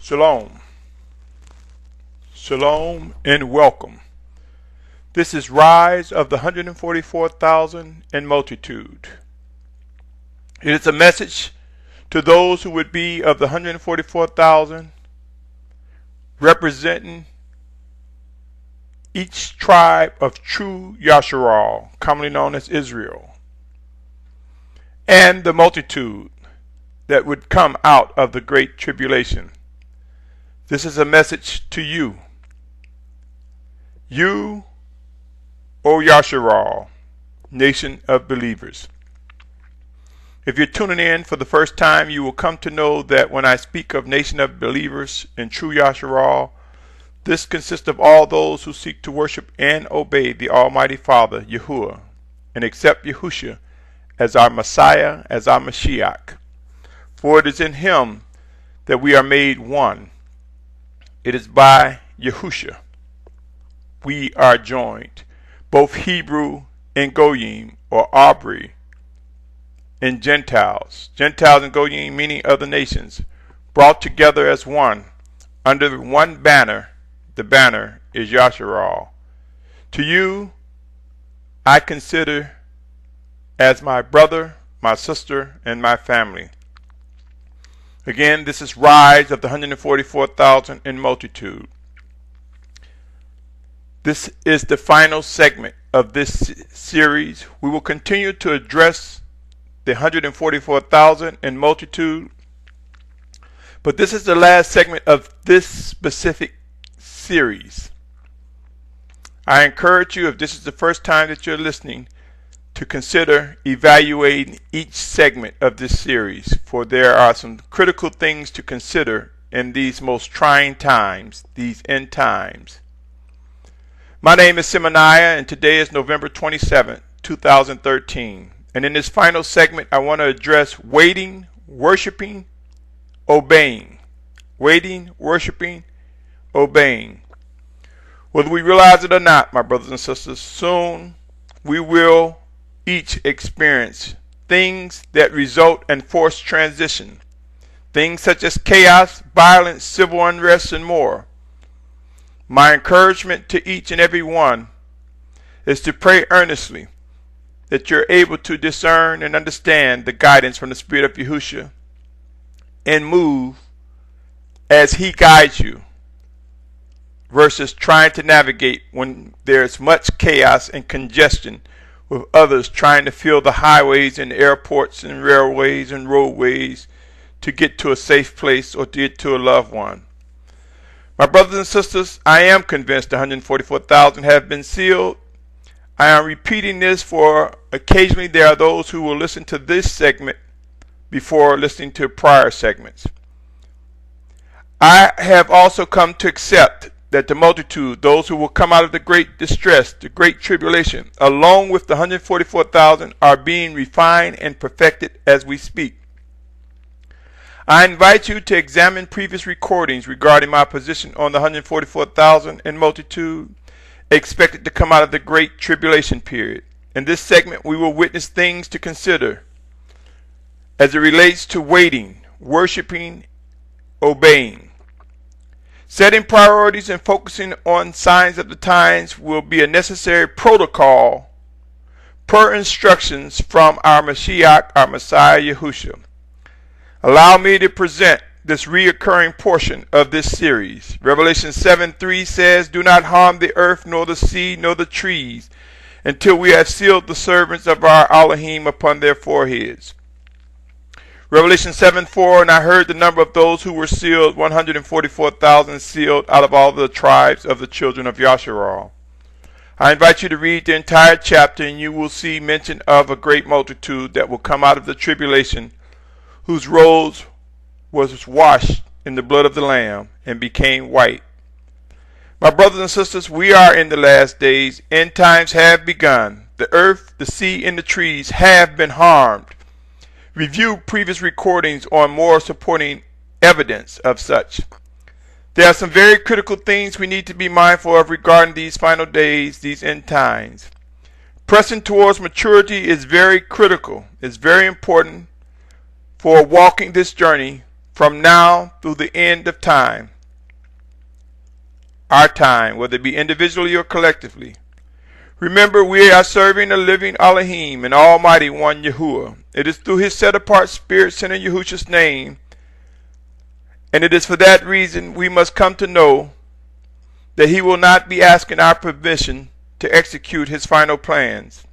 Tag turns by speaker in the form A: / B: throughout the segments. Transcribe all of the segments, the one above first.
A: Shalom. Shalom and welcome. This is Rise of the 144,000 and Multitude. It is a message to those who would be of the 144,000, representing each tribe of true Yasharal, commonly known as Israel, and the multitude that would come out of the Great Tribulation. This is a message to you. You, O Yasharal, nation of believers. If you're tuning in for the first time, you will come to know that when I speak of nation of believers and true Yasharal, this consists of all those who seek to worship and obey the Almighty Father, Yahuwah, and accept Yahushua as our Messiah, as our Mashiach. For it is in Him that we are made one. It is by Yahushua we are joined, both Hebrew and Goyim, or Abri, and Gentiles. Gentiles and Goyim meaning other nations, brought together as one, under one banner. The banner is Yasharal. To you, I consider as my brother, my sister, and my family. Again, this is Rise of the 144,000 in Multitude. This is the final segment of this series. We will continue to address the 144,000 in Multitude, but this is the last segment of this specific series. I encourage you, if this is the first time that you're listening, to consider evaluating each segment of this series, for there are some critical things to consider in these most trying times, these end times. My name is Symmanayah, and today is November 27, 2013. And in this final segment, I want to address waiting, worshiping, obeying. Waiting, worshiping, obeying. Whether we realize it or not, my brothers and sisters, soon we will each experience things that result in forced transition, things such as chaos, violence, civil unrest, and more. My encouragement to each and every one is to pray earnestly that you're able to discern and understand the guidance from the Spirit of Yahushua and move as He guides you, versus trying to navigate when there's much chaos and congestion, with others trying to fill the highways and airports and railways and roadways to get to a safe place or to get to a loved one. My brothers and sisters, I am convinced 144,000 have been sealed. I am repeating this for occasionally there are those who will listen to this segment before listening to prior segments. I have also come to accept that the multitude, those who will come out of the great distress, the great tribulation, along with the 144,000, are being refined and perfected as we speak. I invite you to examine previous recordings regarding my position on the 144,000 and multitude expected to come out of the great tribulation period. In this segment, we will witness things to consider as it relates to waiting, worshiping, obeying. Setting priorities and focusing on signs of the times will be a necessary protocol per instructions from our Mashiach, our Messiah Yahushua. Allow me to present this reoccurring portion of this series. Revelation 7:3 says, "Do not harm the earth, nor the sea, nor the trees, until we have sealed the servants of our Elohim upon their foreheads." Revelation 7:4, "And I heard the number of those who were sealed, 144,000 sealed out of all the tribes of the children of Yasharal." I invite you to read the entire chapter, and you will see mention of a great multitude that will come out of the tribulation, whose robes was washed in the blood of the Lamb and became white. My brothers and sisters, we are in the last days. End times have begun. The earth, the sea, and the trees have been harmed. Review previous recordings on more supporting evidence of such. There are some very critical things we need to be mindful of regarding these final days, these end times. Pressing towards maturity is very critical. It's very important for walking this journey from now through the end of time. Our time, whether it be individually or collectively. Remember, we are serving a living Elohim, an Almighty One Yahuwah. It is through His set-apart Spirit sent in Yahushua's name, and it is for that reason we must come to know that He will not be asking our permission to execute His final plans.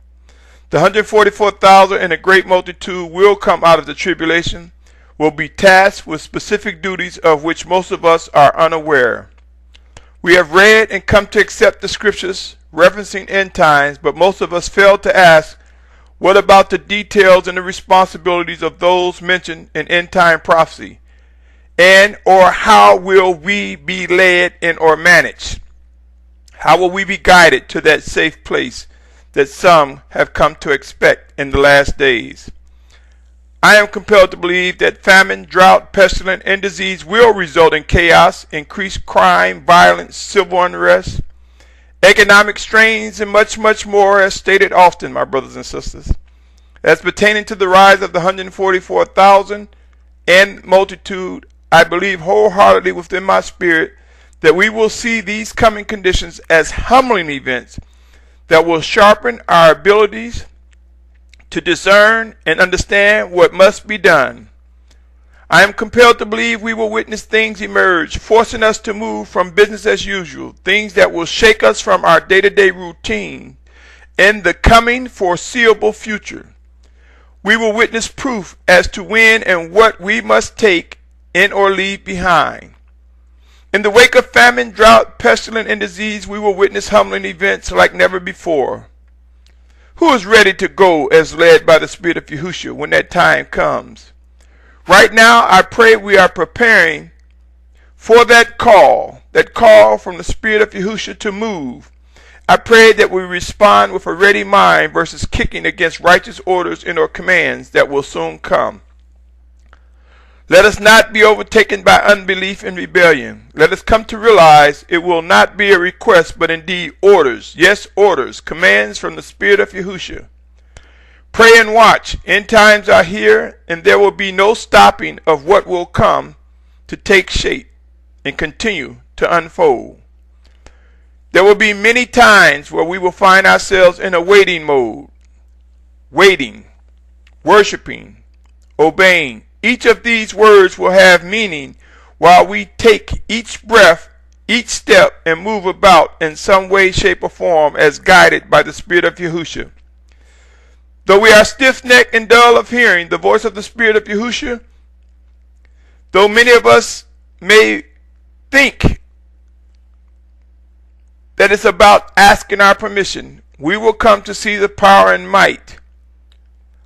A: The 144,000 and a great multitude will come out of the tribulation, will be tasked with specific duties of which most of us are unaware. We have read and come to accept the scriptures referencing end times, but most of us fail to ask, what about the details and the responsibilities of those mentioned in end time prophecy? And or how will we be led in or managed? How will we be guided to that safe place that some have come to expect in the last days? I am compelled to believe that famine, drought, pestilence, and disease will result in chaos, increased crime, violence, civil unrest, economic strains, and much, much more, as stated often, my brothers and sisters. As pertaining to the rise of the 144,000 and multitude, I believe wholeheartedly within my spirit that we will see these coming conditions as humbling events that will sharpen our abilities to discern and understand what must be done. I am compelled to believe we will witness things emerge, forcing us to move from business as usual, things that will shake us from our day-to-day routine in the coming foreseeable future. We will witness proof as to when and what we must take in or leave behind. In the wake of famine, drought, pestilence, and disease, we will witness humbling events like never before. Who is ready to go as led by the Spirit of Yahushua when that time comes? Right now, I pray we are preparing for that call from the Spirit of Yahushua to move. I pray that we respond with a ready mind versus kicking against righteous orders and or commands that will soon come. Let us not be overtaken by unbelief and rebellion. Let us come to realize it will not be a request, but indeed orders. Yes, orders, commands from the Spirit of Yahushua. Pray and watch. End times are here, and there will be no stopping of what will come to take shape and continue to unfold. There will be many times where we will find ourselves in a waiting mode. Waiting, worshiping, obeying. Each of these words will have meaning while we take each breath, each step, and move about in some way, shape, or form as guided by the Spirit of Yahushua. Though we are stiff-necked and dull of hearing the voice of the Spirit of Yahushua, though many of us may think that it's about asking our permission, we will come to see the power and might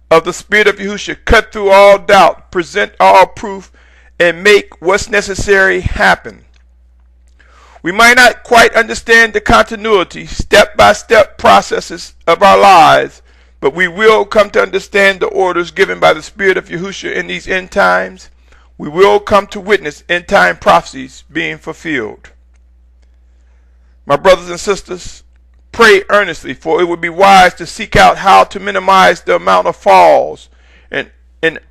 A: of the Spirit of Yahushua cut through all doubt, present all proof, and make what's necessary happen. We might not quite understand the continuity, step-by-step processes of our lives, but we will come to understand the orders given by the Spirit of Yahushua in these end times. We will come to witness end time prophecies being fulfilled. My brothers and sisters, pray earnestly, for it would be wise to seek out how to minimize the amount of falls, and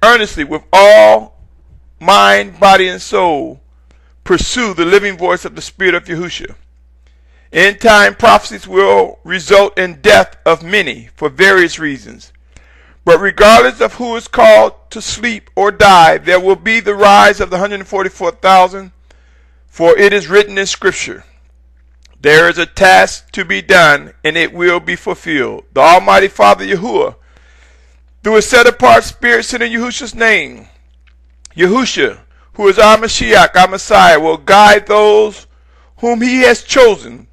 A: earnestly with all mind, body, and soul, pursue the living voice of the Spirit of Yahushua. End time prophecies will result in death of many for various reasons. But regardless of who is called to sleep or die, there will be the rise of the 144,000, for it is written in Scripture, there is a task to be done, and it will be fulfilled. The Almighty Father Yahuwah, through His set-apart Spirit sent in Yahushua's name, Yahushua, who is our Mashiach, our Messiah, will guide those whom He has chosen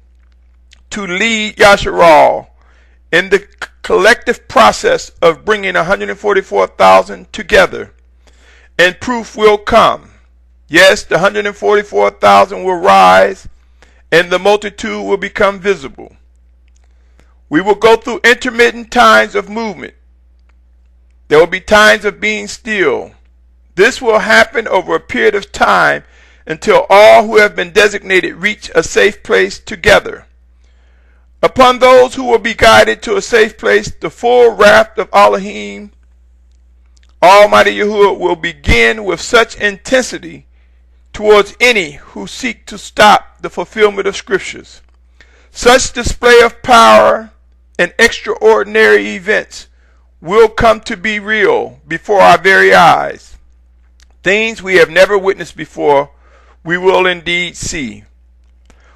A: to lead Yasharal in the collective process of bringing 144,000 together. And proof will come. Yes, the 144,000 will rise, and the multitude will become visible. We will go through intermittent times of movement. There will be times of being still. This will happen over a period of time until all who have been designated reach a safe place together. Upon those who will be guided to a safe place, the full wrath of Elohim Almighty Yahuwah will begin with such intensity towards any who seek to stop the fulfillment of scriptures. Such display of power and extraordinary events will come to be real before our very eyes. Things we have never witnessed before, we will indeed see.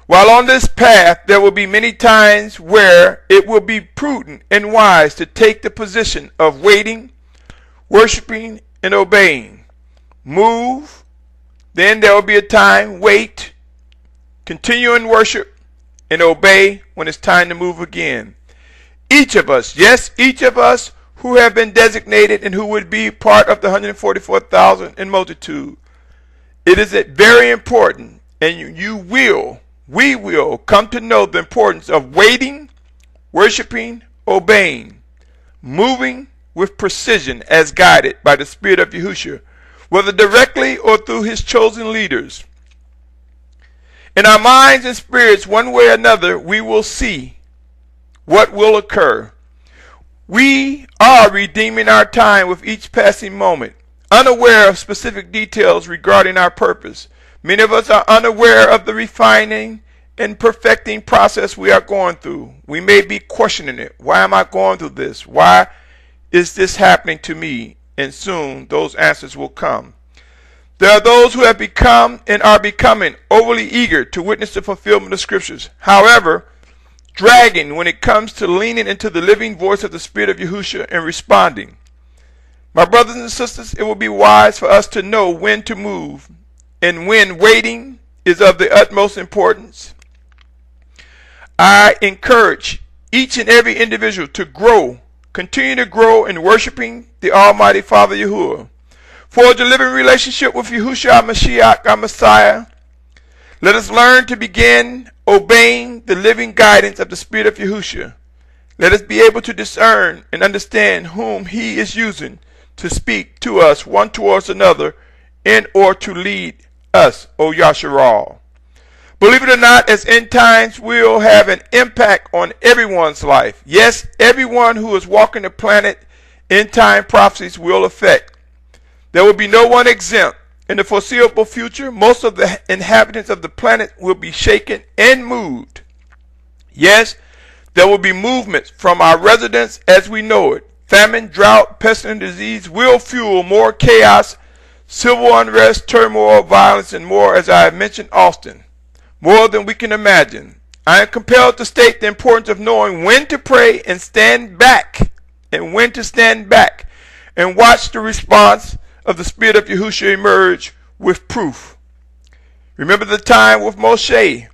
A: While on this path, there will be many times where it will be prudent and wise to take the position of waiting, worshiping, and obeying. Move, then there will be a time, wait, continue in worship, and obey when it's time to move again. Each of us, yes, each of us who have been designated and who would be part of the 144,000 in multitude, it is very important, and we will come to know the importance of waiting, worshiping, obeying, moving with precision as guided by the Spirit of Yahushua, whether directly or through his chosen leaders. In our minds and spirits, one way or another, we will see what will occur. We are redeeming our time with each passing moment, unaware of specific details regarding our purpose. Many of us are unaware of the refining and perfecting process we are going through. We may be questioning it. Why am I going through this? Why is this happening to me? And soon those answers will come. There are those who have become and are becoming overly eager to witness the fulfillment of scriptures. However, dragging when it comes to leaning into the living voice of the Spirit of Yahushua and responding. My brothers and sisters, it will be wise for us to know when to move and when waiting is of the utmost importance. I encourage each and every individual to grow, continue to grow in worshiping the Almighty Father Yahuwah. Forge a living relationship with Yahushua Mashiach, our Messiah. Let us learn to begin obeying the living guidance of the Spirit of Yahushua. Let us be able to discern and understand whom he is using to speak to us one towards another and or to lead us, O Yasharal. Believe it or not, as end times will have an impact on everyone's life. Yes, everyone who is walking the planet, end time prophecies will affect. There will be no one exempt. In the foreseeable future, most of the inhabitants of the planet will be shaken and moved. Yes, there will be movements from our residents as we know it. Famine, drought, pestilence, and disease will fuel more chaos, civil unrest, turmoil, violence, and more, as I have mentioned often. More than we can imagine. I am compelled to state the importance of knowing when to pray and stand back, and when to stand back, and watch the response of the Spirit of Yahushua emerge with proof. Remember the time with Moshe.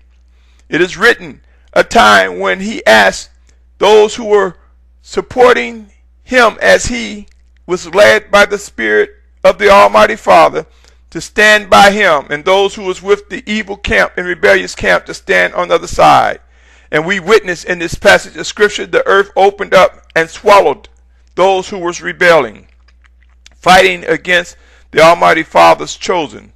A: It is written, a time when he asked those who were supporting him as he was led by the Spirit of the Almighty Father to stand by him, and those who was with the evil camp and rebellious camp to stand on the other side. And we witness in this passage of scripture the earth opened up and swallowed those who was rebelling, fighting against the Almighty Father's chosen.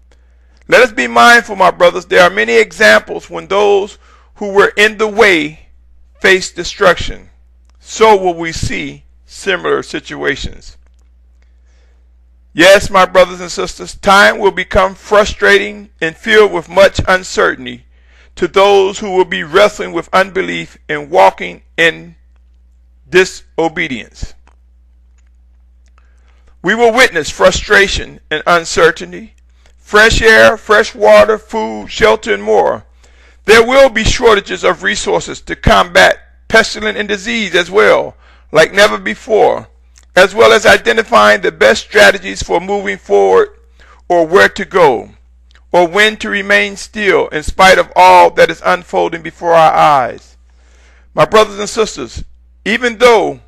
A: Let us be mindful, my brothers, there are many examples when those who were in the way faced destruction. So will we see similar situations. Yes, my brothers and sisters, time will become frustrating and filled with much uncertainty to those who will be wrestling with unbelief and walking in disobedience. We will witness frustration and uncertainty, fresh air, fresh water, food, shelter, and more. There will be shortages of resources to combat pestilence and disease as well, like never before, as well as identifying the best strategies for moving forward, or where to go, or when to remain still in spite of all that is unfolding before our eyes. My brothers and sisters, even though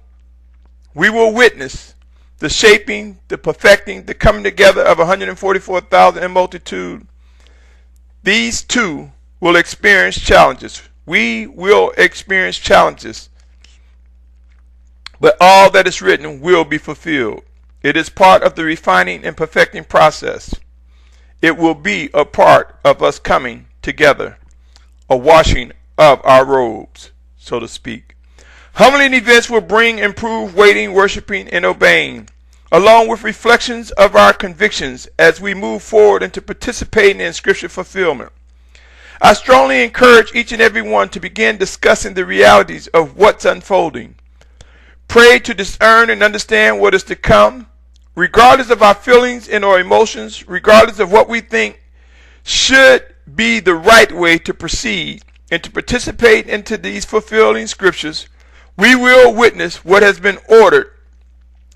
A: we will witness the shaping, the perfecting, the coming together of 144,000 in multitude, these too will experience challenges. We will experience challenges, but all that is written will be fulfilled. It is part of the refining and perfecting process. It will be a part of us coming together, a washing of our robes, so to speak. Humbling events will bring improved waiting, worshiping, and obeying. along with reflections of our convictions as we move forward into participating in Scripture fulfillment. I strongly encourage each and every one to begin discussing the realities of what's unfolding. Pray to discern and understand what is to come, regardless of our feelings and our emotions, regardless of what we think should be the right way to proceed and to participate into these fulfilling scriptures. We will witness what has been ordered,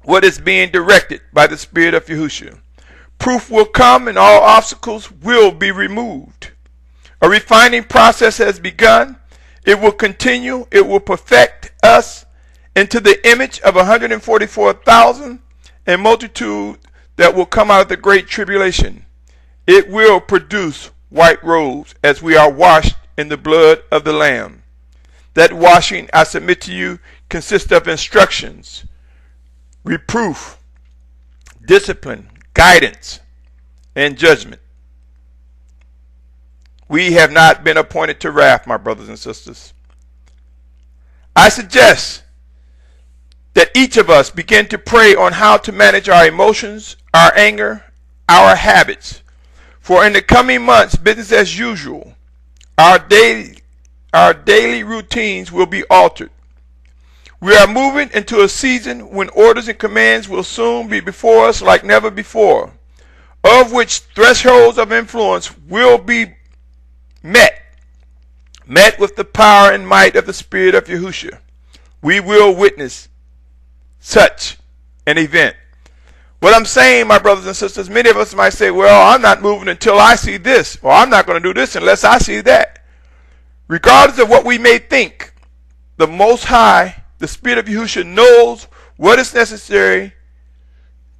A: what is being directed by the Spirit of Yahushua. Proof will come and all obstacles will be removed. A refining process has begun. It will continue. It will perfect us into the image of 144,000 and multitude that will come out of the great tribulation. It will produce white robes as we are washed in the blood of the Lamb. That washing, I submit to you, consists of instructions, reproof, discipline, guidance, and judgment. We have not been appointed to wrath, my brothers and sisters. I suggest that each of us begin to pray on how to manage our emotions, our anger, our habits. For in the coming months, business as usual, our daily routines will be altered. We are moving into a season when orders and commands will soon be before us like never before, of which thresholds of influence will be met with the power and might of the Spirit of Yahushua. We will witness such an event. What I'm saying, my brothers and sisters, many of us might say, well, I'm not moving until I see this, or I'm not going to do this unless I see that. Regardless of what we may think, the Most High, the Spirit of Yahushua, knows what is necessary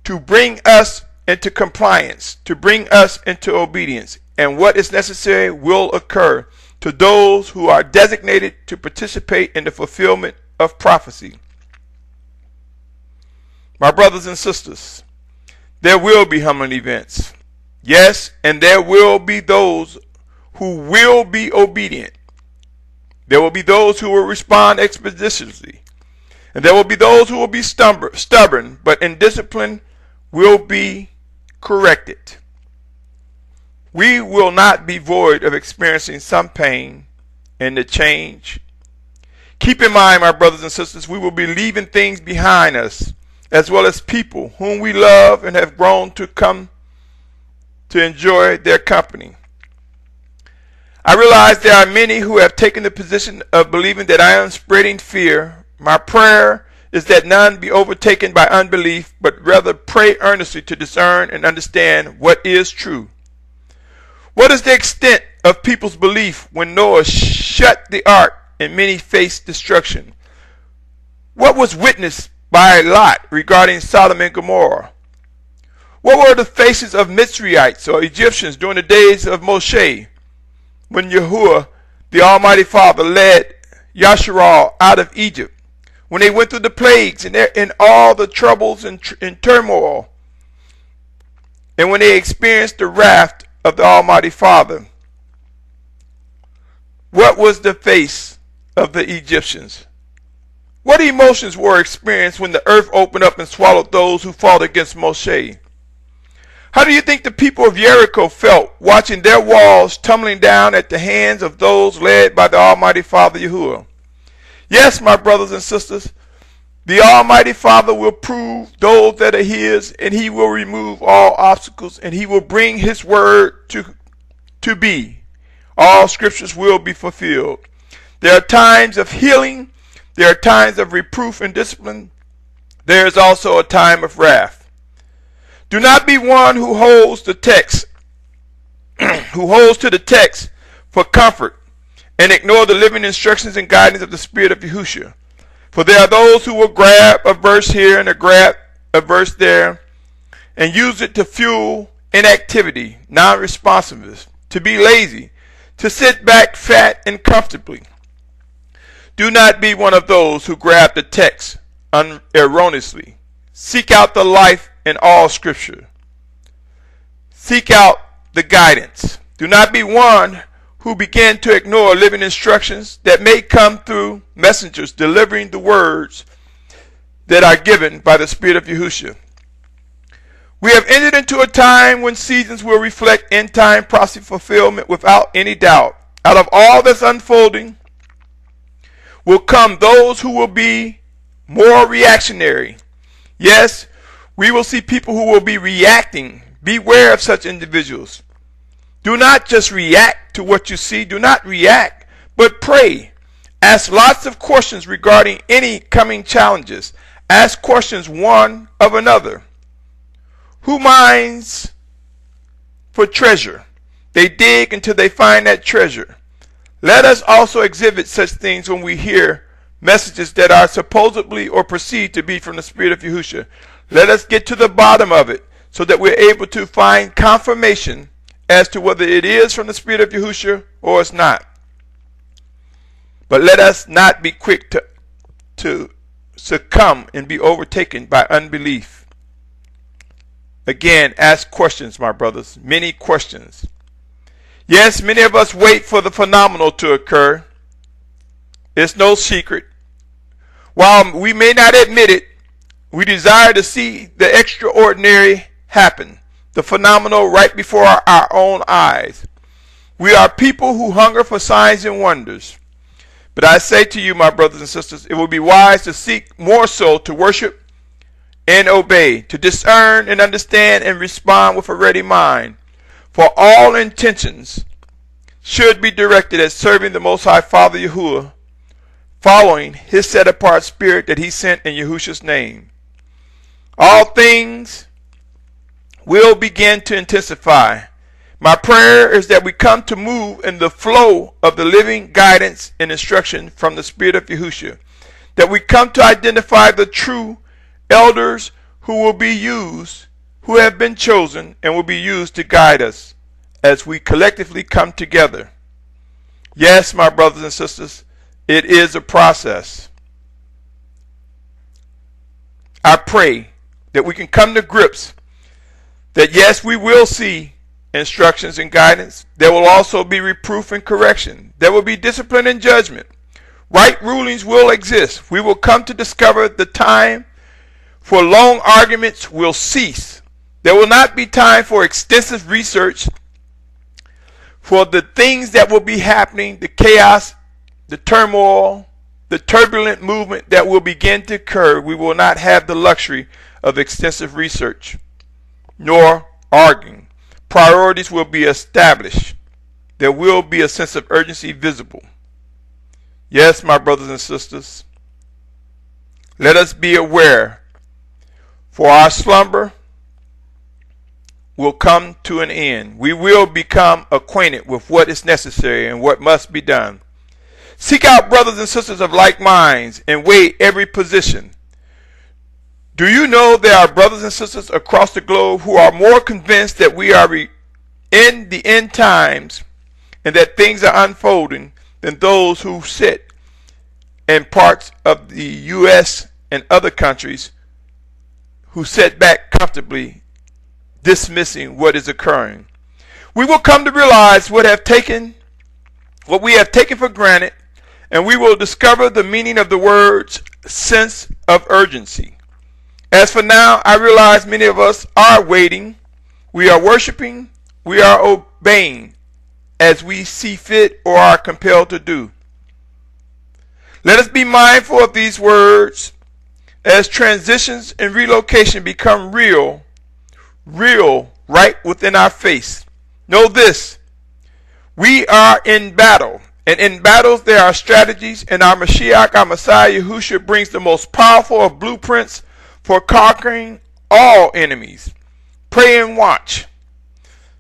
A: to bring us into compliance, to bring us into obedience. And what is necessary will occur to those who are designated to participate in the fulfillment of prophecy. My brothers and sisters, there will be humbling events. Yes, and there will be those who will be obedient. There will be those who will respond expeditiously. And there will be those who will be stubborn, but in discipline will be corrected. We will not be void of experiencing some pain in the change. Keep in mind, my brothers and sisters, we will be leaving things behind us, as well as people whom we love and have grown to come to enjoy their company. I realize there are many who have taken the position of believing that I am spreading fear. My prayer is that none be overtaken by unbelief, but rather pray earnestly to discern and understand what is true. What is the extent of people's belief when Noah shut the ark and many faced destruction? What was witnessed by Lot regarding Sodom and Gomorrah? What were the faces of Mitzraites or Egyptians during the days of Moshe, when Yahuwah, the Almighty Father, led Yasharal out of Egypt, when they went through the plagues and all the troubles and turmoil, and when they experienced the wrath of the Almighty Father? What was the face of the Egyptians? What emotions were experienced when the earth opened up and swallowed those who fought against Moshe? How do you think the people of Jericho felt watching their walls tumbling down at the hands of those led by the Almighty Father Yahuwah? Yes, my brothers and sisters, the Almighty Father will prove those that are His, and He will remove all obstacles, and He will bring His word to be. All scriptures will be fulfilled. There are times of healing. There are times of reproof and discipline. There is also a time of wrath. Do not be one who holds the text, who holds to the text for comfort and ignore the living instructions and guidance of the Spirit of Yahushua. For there are those who will grab a verse here and grab a verse there and use it to fuel inactivity, non-responsiveness, to be lazy, to sit back fat and comfortably. Do not be one of those who grab the text erroneously. Seek out the life in all Scripture. Seek out the guidance. Do not be one who begin to ignore living instructions that may come through messengers delivering the words that are given by the Spirit of Yahushua. We have entered into a time when seasons will reflect end-time prophecy fulfillment without any doubt. Out of all that's unfolding will come those who will be more reactionary. Yes, we will see people who will be reacting. Beware of such individuals. Do not just react to what you see. Do not react, but pray. Ask lots of questions regarding any coming challenges. Ask questions one of another. Who mines for treasure? They dig until they find that treasure. Let us also exhibit such things when we hear messages that are supposedly or perceived to be from the Spirit of Yahushua. Let us get to the bottom of it so that we're able to find confirmation as to whether it is from the Spirit of Yahushua or it's not. But let us not be quick to succumb and be overtaken by unbelief. Again, ask questions, my brothers. Many questions. Yes, many of us wait for the phenomenal to occur. It's no secret. While we may not admit it, we desire to see the extraordinary happen, the phenomenal right before our own eyes. We are people who hunger for signs and wonders. But I say to you, my brothers and sisters, it would be wise to seek more so to worship and obey, to discern and understand and respond with a ready mind. For all intentions should be directed at serving the Most High Father Yahuwah, following his set-apart spirit that he sent in Yahushua's name. All things will begin to intensify. My prayer is that we come to move in the flow of the living guidance and instruction from the Spirit of Yahushua, that we come to identify the true elders who will be used, who have been chosen and will be used to guide us as we collectively come together. Yes, my brothers and sisters, it is a process. I pray that we can come to grips that yes, we will see instructions and guidance. There will also be reproof and correction. There will be discipline and judgment. Right rulings will exist. We will come to discover the time for long arguments will cease. There will not be time for extensive research for the things that will be happening, the chaos, the turmoil, the turbulent movement that will begin to occur. We will not have the luxury of extensive research nor arguing. Priorities will be established. There will be a sense of urgency visible. Yes, my brothers and sisters, let us be aware, for our slumber will come to an end. We will become acquainted with what is necessary and what must be done. Seek out brothers and sisters of like minds and weigh every position. Do you know there are brothers and sisters across the globe who are more convinced that we are in the end times and that things are unfolding than those who sit in parts of the U.S. and other countries who sit back comfortably dismissing what is occurring? We will come to realize what we have taken for granted, and we will discover the meaning of the words sense of urgency. As for now, I realize many of us are waiting. We are worshiping. We are obeying as we see fit or are compelled to do. Let us be mindful of these words as transitions and relocation become real right within our face. Know this: we are in battle, and in battles there are strategies, and our Mashiach, our Messiah Yahushua, brings the most powerful of blueprints for conquering all enemies. Pray and watch.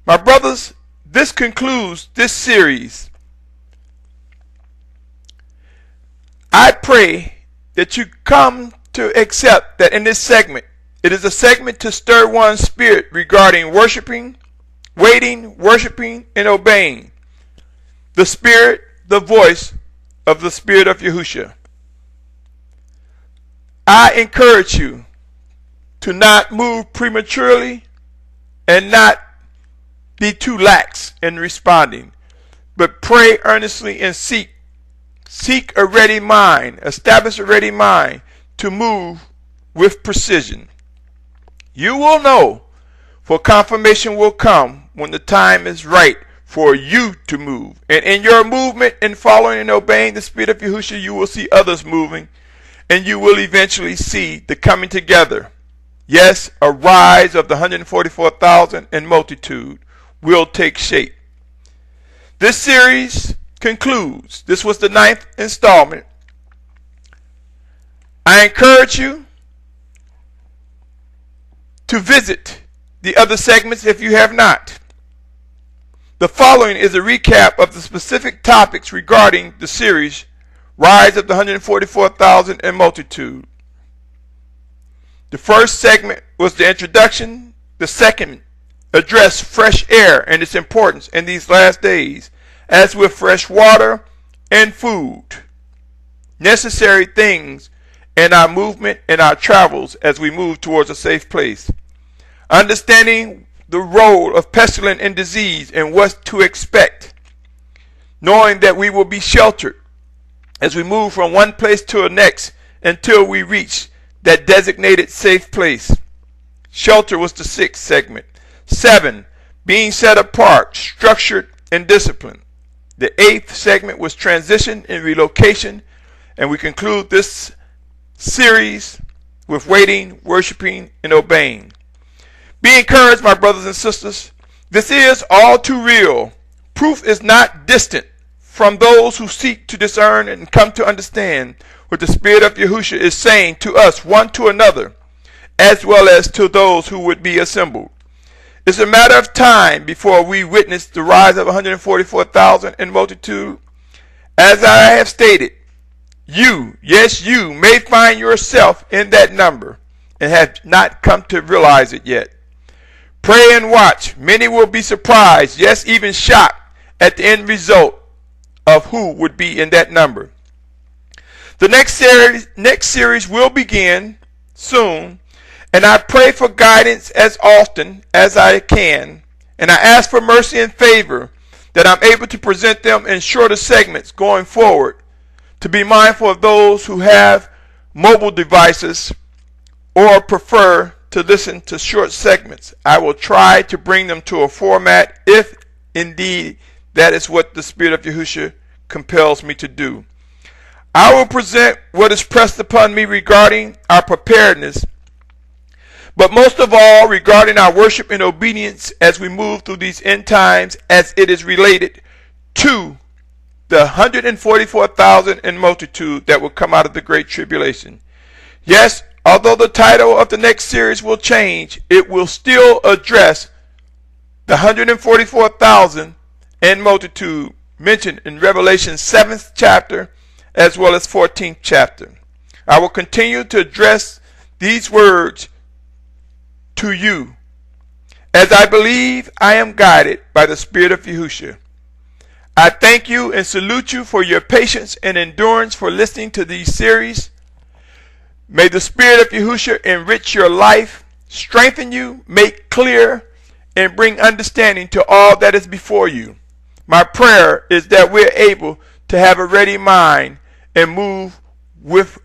A: My brothers, this concludes this series. I pray that you come to accept that in this segment, it is a segment to stir one's spirit regarding worshiping, waiting, worshiping, and obeying the Spirit, the voice of the Spirit of Yahushua. I encourage you to not move prematurely and not be too lax in responding, but pray earnestly and seek a ready mind, establish a ready mind to move with precision. You will know For confirmation will come when the time is right for you to move. And in your movement and following and obeying the Spirit of Yahushua, you will see others moving, and you will eventually see the coming together. Yes, a rise of the 144,000 and multitude will take shape. This series concludes. This was the 9th installment. I encourage you to visit the other segments if you have not. The following is a recap of the specific topics regarding the series Rise of the 144,000 and Multitude. The first segment was the introduction. The second addressed fresh air and its importance in these last days, as with fresh water and food, necessary things in our movement and our travels as we move towards a safe place. Understanding the role of pestilence and disease and what to expect, knowing that we will be sheltered as we move from one place to the next until we reach that designated safe place. Shelter was the 6th segment. 7, being set apart, structured, and disciplined. The 8th segment was transition and relocation, and we conclude this series with waiting, worshiping, and obeying. Be encouraged, my brothers and sisters. This is all too real. Proof is not distant from those who seek to discern and come to understand what the Spirit of Yahushua is saying to us one to another, as well as to those who would be assembled. It's a matter of time before we witness the rise of 144,000 in multitude. As I have stated, you, yes you, may find yourself in that number and have not come to realize it yet. Pray and watch. Many will be surprised, yes, even shocked at the end result of who would be in that number. The next series will begin soon, and I pray for guidance as often as I can, and I ask for mercy and favor that I'm able to present them in shorter segments going forward, to be mindful of those who have mobile devices or prefer to listen to short segments. I will try to bring them to a format if indeed that is what the Spirit of Yahushua compels me to do. I will present what is pressed upon me regarding our preparedness, but most of all regarding our worship and obedience as we move through these end times, as it is related to the 144,000 in multitude that will come out of the Great Tribulation. Yes, although the title of the next series will change, it will still address the 144,000 in multitude mentioned in Revelation 7th chapter as well as 14th chapter. I will continue to address these words to you as I believe I am guided by the Spirit of Yahushua. I thank you and salute you for your patience and endurance for listening to these series. May the Spirit of Yahushua enrich your life, strengthen you, make clear, and bring understanding to all that is before you. My prayer is that we're able to have a ready mind and move with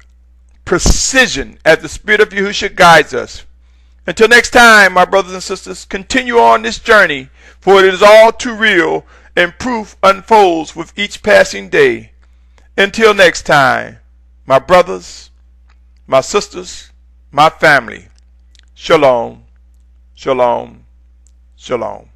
A: precision as the Spirit of Yahushua guides us. Until next time, my brothers and sisters, continue on this journey, for it is all too real, and proof unfolds with each passing day. Until next time, my brothers, my sisters, my family, Shalom, Shalom, Shalom.